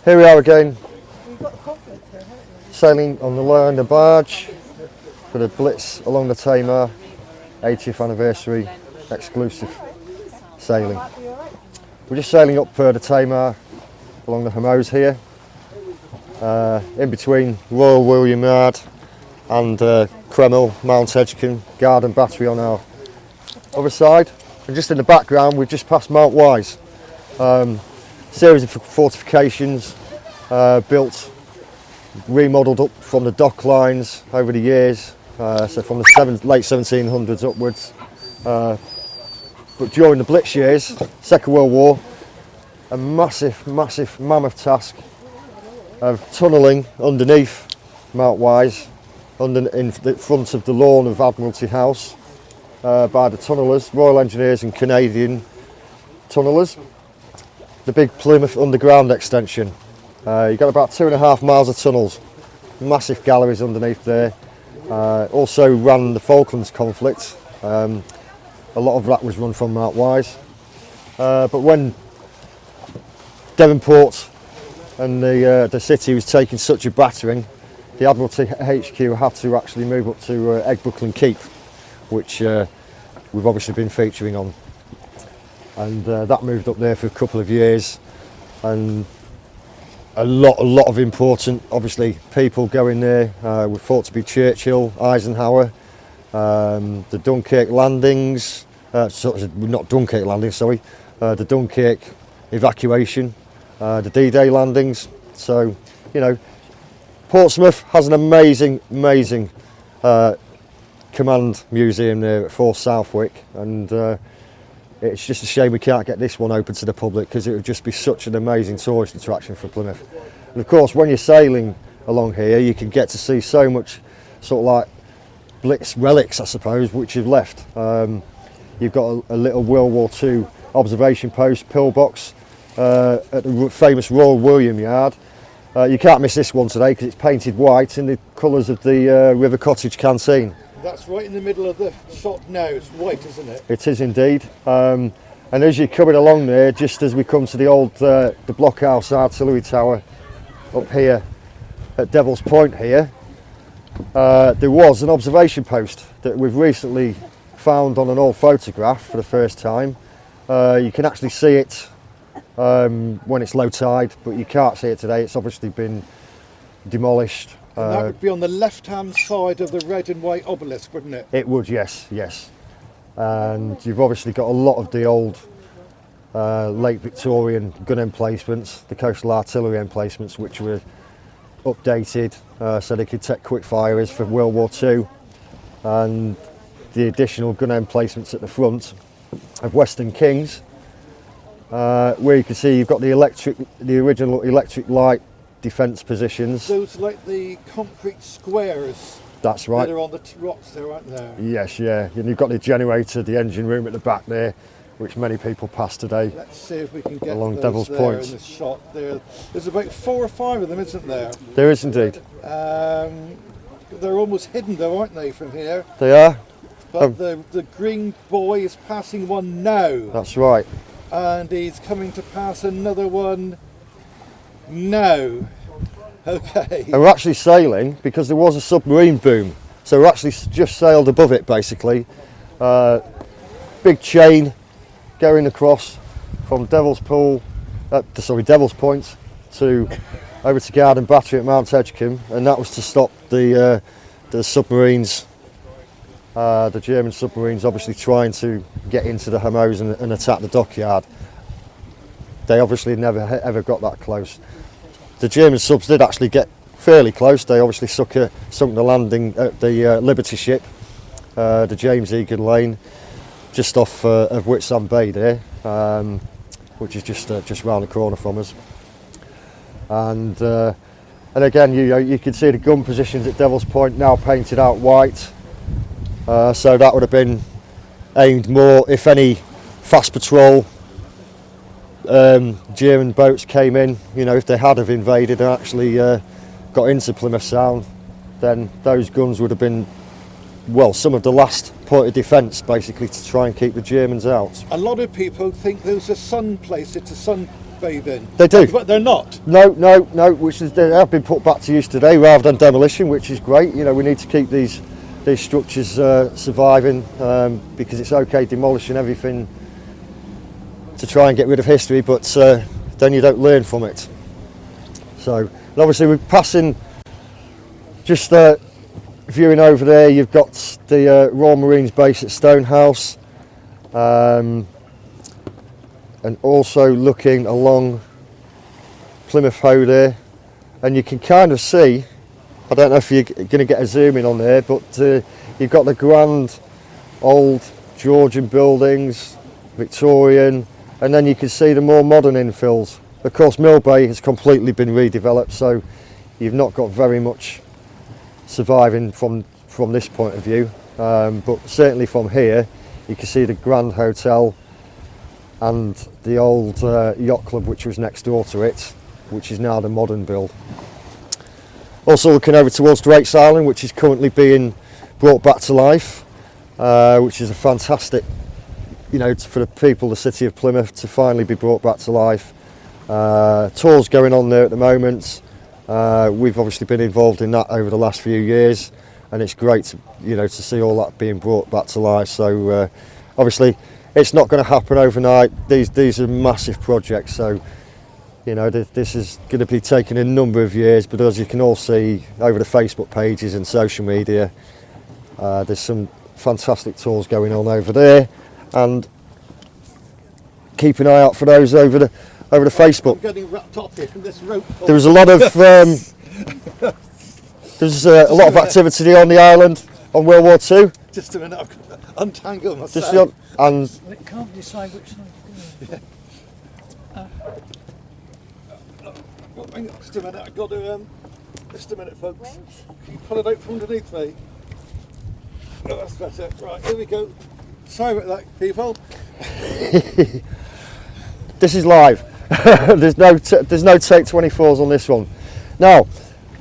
Here we are again, sailing on the Lynher barge for the Blitz Along the Tamar 80th anniversary exclusive sailing. We're just sailing up the Tamar along the Hamouse here, in between Royal William Yard and Cremyll, Mount Edgecombe, Garden Battery on our other side. And just in the background we've just passed Mount Wise. Series of fortifications built, remodelled up from the dock lines over the years, so from the late 1700s upwards. But during the Blitz years, Second World War, a massive mammoth task of tunnelling underneath Mount Wise, in the front of the lawn of Admiralty House, by the tunnellers, Royal Engineers and Canadian tunnellers. The big Plymouth underground extension. You've got about 2.5 miles of tunnels, massive galleries underneath there. Also ran the Falklands conflict. A lot of that was run from Mount Wise. But when Devonport and the city was taking such a battering, the Admiralty HQ had to actually move up to Eggbuckland Keep, which we've obviously been featuring on. And that moved up there for a couple of years, and a lot of important, obviously, people going there. Were thought to be Churchill, Eisenhower, the Dunkirk landings, not Dunkirk landings, sorry, the Dunkirk evacuation, the D-Day landings. So, you know, Portsmouth has an amazing command museum there at Fort Southwick, and it's just a shame we can't get this one open to the public, because it would just be such an amazing tourist attraction for Plymouth. And of course, when you're sailing along here, you can get to see so much sort of like Blitz relics, I suppose, which you've left. You've got a little World War II observation post, pillbox, at the famous Royal William Yard. You can't miss this one today because it's painted white in the colours of the River Cottage canteen. That's right in the middle of the shot now. It's white, isn't it? It is indeed. And as you're coming along there, just as we come to the old the blockhouse artillery tower up here at Devil's Point here, there was an observation post that we've recently found on an old photograph for the first time. You can actually see it when it's low tide, but you can't see it today. It's obviously been demolished. And that would be on the left-hand side of the red and white obelisk, wouldn't it? It would, yes. And you've obviously got a lot of the old late Victorian gun emplacements, the coastal artillery emplacements, which were updated so they could take quick firers for World War II, and the additional gun emplacements at the front of Western Kings, where you can see you've got the original electric light defence positions. Those like the concrete squares. That's right. That are on the rocks there, aren't there? Yes, yeah. And you've got the generator, the engine room at the back there, which many people pass today. Let's see if we can get along those Devil's there Point. in the shot there. There's about 4 or 5 of them, isn't there? There is indeed. They're almost hidden though, aren't they, from here? They are. But the green boy is passing one now. That's right. And he's coming to pass another one now. Okay. And we're actually sailing because there was a submarine boom. So we're actually just sailed above it, basically. Big chain going across from Devil's Point to over to Garden Battery at Mount Edgecombe, and that was to stop the submarines, the German submarines, obviously trying to get into the Hamouse and attack the dockyard. They obviously never ever got that close. The German subs did actually get fairly close. They obviously sunk the landing at the Liberty ship, the James Egan Lane, just off of Whitsun Bay there, which is just round the corner from us. And again, you can see the gun positions at Devil's Point now painted out white. So that would have been aimed more if any fast patrol German boats came in, if they had have invaded and actually got into Plymouth Sound, then those guns would have been, well, some of the last point of defence basically to try and keep the Germans out. A lot of people think there's a sun place, it's a sun bathing. They do. But they're not. No, which is, they have been put back to use today rather than demolition, which is great. You know, we need to keep these structures surviving, because it's okay demolishing everything to try and get rid of history, but then you don't learn from it. So, and obviously we're passing, just viewing over there, you've got the Royal Marines base at Stonehouse, and also looking along Plymouth Hoe there, and you can kind of see, I don't know if you're going to get a zoom in on there, but you've got the grand old Georgian buildings, Victorian, and then you can see the more modern infills. Of course, Mill Bay has completely been redeveloped, so you've not got very much surviving from this point of view, but certainly from here you can see the Grand Hotel and the old yacht club which was next door to it, which is now the modern build. Also looking over towards Drake's Island, which is currently being brought back to life, which is a fantastic, you know, for the people, the city of Plymouth, to finally be brought back to life. Tours going on there at the moment. We've obviously been involved in that over the last few years, and it's great to, you know, to see all that being brought back to life. So obviously it's not going to happen overnight. These are massive projects, so you know, this is going to be taking a number of years, but as you can all see over the Facebook pages and social media, there's some fantastic tours going on over there, and keep an eye out for those over the Facebook. I'm getting wrapped up here from this rope. There was a lot of there's a lot of activity on the island on World War II. Just a minute, I've got to untangle myself. And it can't decide which side to go. Hang on, just a minute, I've got to, just a minute folks. Can you pull it out from underneath me? Oh, that's better. Right, here we go. Sorry about that, people. This is live. there's no take 24s on this one. Now,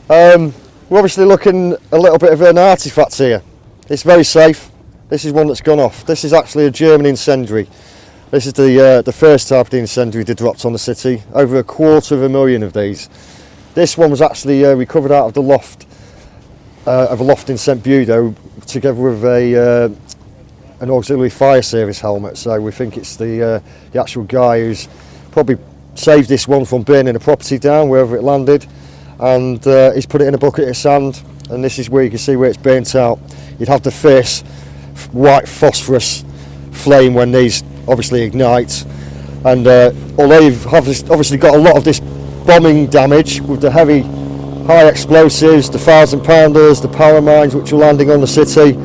we're obviously looking a little bit of an artefact here. It's very safe. This is one that's gone off. This is actually a German incendiary. This is the first type of incendiary they dropped on the city. Over 250,000 of these. This one was actually recovered out of the loft of a loft in St Budo, together with an auxiliary fire service helmet. So we think it's the actual guy who's probably saved this one from burning a property down wherever it landed, and he's put it in a bucket of sand, and this is where you can see where it's burnt out. You'd have the first white phosphorus flame when these obviously ignite, and although you've obviously got a lot of this bombing damage with the heavy high explosives, the 1,000-pounders, the power mines which were landing on the city,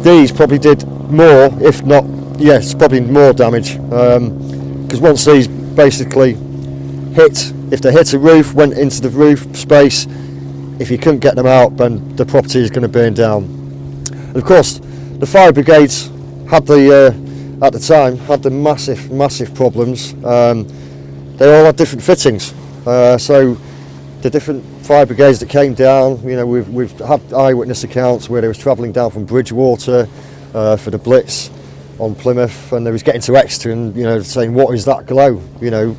these probably did more, if not, yes, probably more damage, because once these basically hit, if they hit a roof, went into the roof space, if you couldn't get them out, then the property is going to burn down. And of course, the fire brigades had at the time had the massive problems. They all had different fittings, so the different fire brigades that came down, you know, we've had eyewitness accounts where they was travelling down from Bridgewater for the Blitz on Plymouth, and they was getting to Exeter and, you know, saying, what is that glow, you know,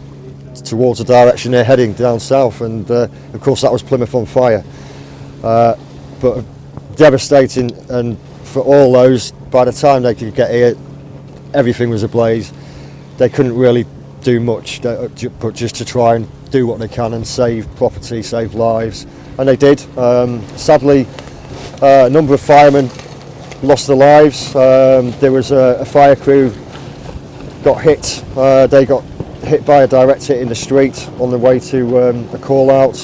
towards the direction they're heading down south, and of course that was Plymouth on fire. But devastating, and for all those, by the time they could get here, everything was ablaze. They couldn't really do much, but just to try and do what they can and save property, save lives, and they did. Sadly, a number of firemen lost their lives. There was a fire crew got hit. They got hit by a direct hit in the street on the way to a call out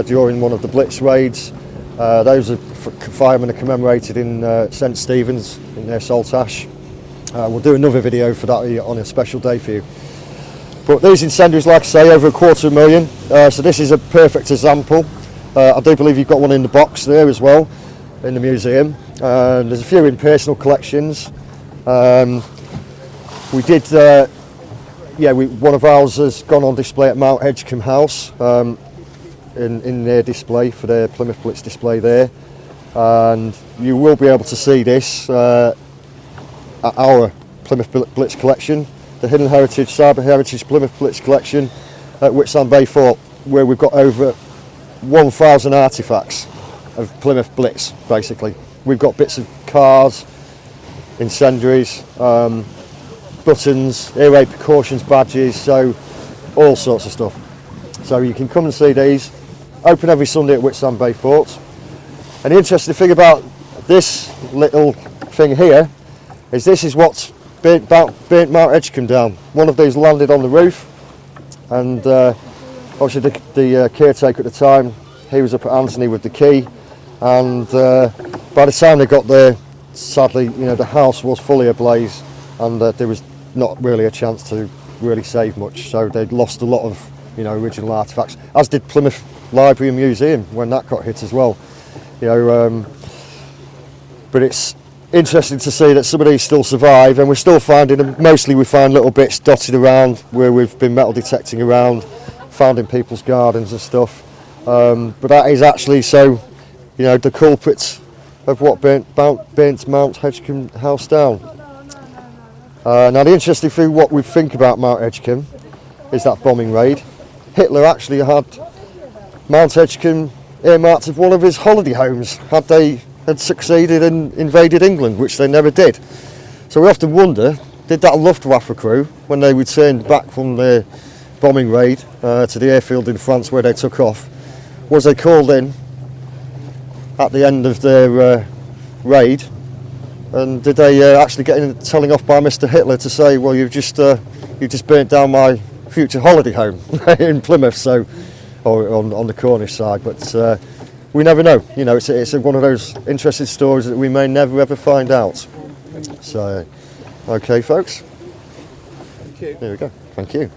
during one of the Blitz raids. Those firemen are commemorated in St Stephen's in their salt ash. We'll do another video for that on a special day for you. But these incendiaries, like I say, over 250,000. So this is a perfect example. I do believe you've got one in the box there as well, in the museum. There's a few in personal collections. We did, one of ours has gone on display at Mount Edgecombe House in their display, for their Plymouth Blitz display there. And you will be able to see this at our Plymouth Blitz collection, the Hidden Heritage, Cyber Heritage Plymouth Blitz collection. at Whitsun Bay Fort, where we've got over 1,000 artefacts of Plymouth Blitz, basically. We've got bits of cars, incendiaries, buttons, air raid precautions badges, so all sorts of stuff. So you can come and see these. Open every Sunday at Whitsun Bay Fort. And the interesting thing about this little thing here is this is what's burnt Mount Edgecombe down. One of these landed on the roof, and obviously the caretaker at the time, he was up at Anthony with the key, and by the time they got there, sadly, you know, the house was fully ablaze, and there was not really a chance to really save much. So they'd lost a lot of, you know, original artefacts, as did Plymouth Library and Museum when that got hit as well. You know, but it's interesting to see that some of these still survive, and we're still finding them. Mostly we find little bits dotted around where we've been metal detecting around, found in people's gardens and stuff. But that is actually, so, you know, the culprits of what burnt Mount Edgecombe house down. Now the interesting thing, what we think about Mount Edgecombe, is that bombing raid. Hitler actually had Mount Edgecombe earmarked as one of his holiday homes had they had succeeded and invaded England, which they never did. So we often wonder, did that Luftwaffe crew, when they returned back from their bombing raid to the airfield in France where they took off, was they called in at the end of their raid, and did they actually get in telling off by Mr. Hitler to say, well, you've just burnt down my future holiday home in Plymouth, so, or on the Cornish side, but we never know. You know, it's one of those interesting stories that we may never ever find out. So, okay, folks. Thank you. There we go. Thank you.